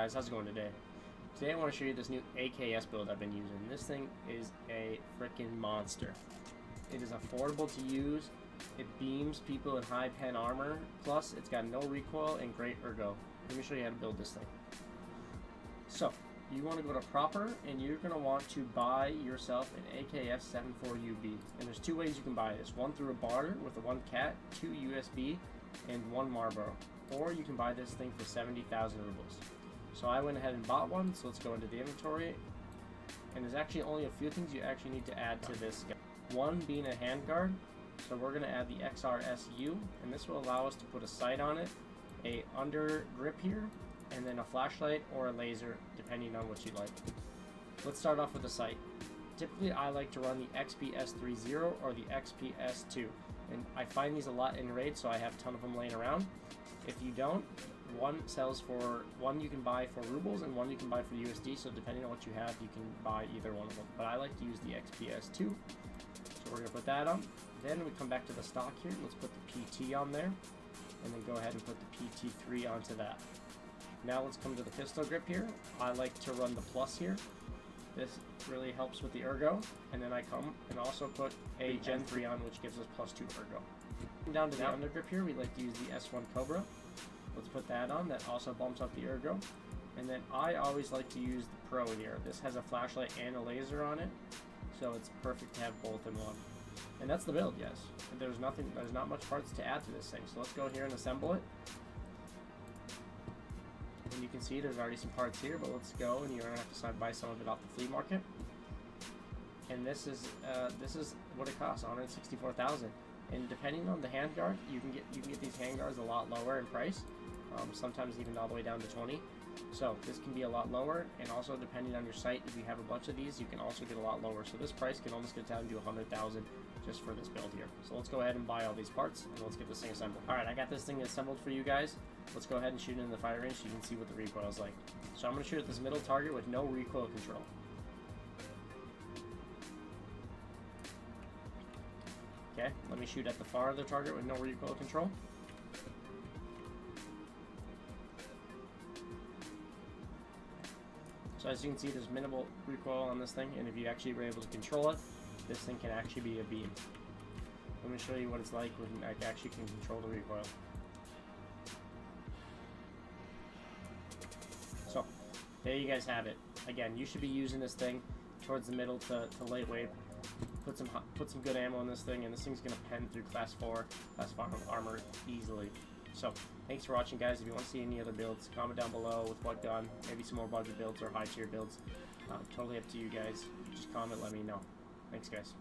guys, how's it going today? Today I want to show you this new AKS build I've been using. This thing is a freaking monster. It is affordable to use, it beams people in high pen armor, plus it's got no recoil and great ergo. Let me show you how to build this thing. So, you want to go to proper, and you're going to want to buy yourself an AKS 74UB. And there's two ways you can buy this. One through a barter with a 1 cat, 2 USB, and 1 Marlboro. Or you can buy this thing for 70,000 rubles. So I went ahead and bought one, so let's go into the inventory. And there's actually only a few things you actually need to add to this. One being a handguard. So we're going to add the XRSU, and this will allow us to put a sight on it, a under grip here, and then a flashlight or a laser, depending on what you like. Let's start off with the sight. Typically, I like to run the XPS30 or the XPS2, and I find these a lot in raid, so I have a ton of them laying around. If you don't, one you can buy for rubles and one you can buy for USD, so depending on what you have, you can buy either one of them. But I like to use the XPS2, so we're going to put that on. Then we come back to the stock here, let's put the PT on there, and then go ahead and put the PT3 onto that. Now let's come to the pistol grip here. I like to run the plus here. This really helps with the ergo. And then I come and also put a Gen 3 on, which gives us +2 ergo. Down to the undergrip here, we like to use the S1 Cobra. Let's put that on. That also bumps up the ergo. And then I always like to use the Pro here. This has a flashlight and a laser on it, so it's perfect to have both in one. And that's the build, yes. There's not much parts to add to this thing. So let's go here and assemble it. And you can see there's already some parts here, but let's go, and you're gonna have to buy some of it off the flea market. And this is what it costs, 164,000. And depending on the handguard, you can get these handguards a lot lower in price. Sometimes even all the way down to 20. So this can be a lot lower, and also depending on your site, if you have a bunch of these, you can also get a lot lower. So this price can almost get down to 100,000 just for this build here. So let's go ahead and buy all these parts, and let's get this thing assembled. All right, I got this thing assembled for you guys. Let's go ahead and shoot it in the fire range so you can see what the recoil is like. So I'm going to shoot at this middle target with no recoil control. Okay, let me shoot at the far other target with no recoil control. So as you can see, there's minimal recoil on this thing, and if you actually were able to control it, this thing can actually be a beam. Let me show you what it's like when I actually can control the recoil. So, there you guys have it. Again, you should be using this thing towards the middle to lightweight. Put some good ammo in this thing, and this thing's gonna pen through class 4 armor easily. So, thanks for watching, guys. If you want to see any other builds, comment down below with what gun, maybe some more budget builds or high tier builds. Totally up to you guys. Just comment, let me know. Thanks, guys.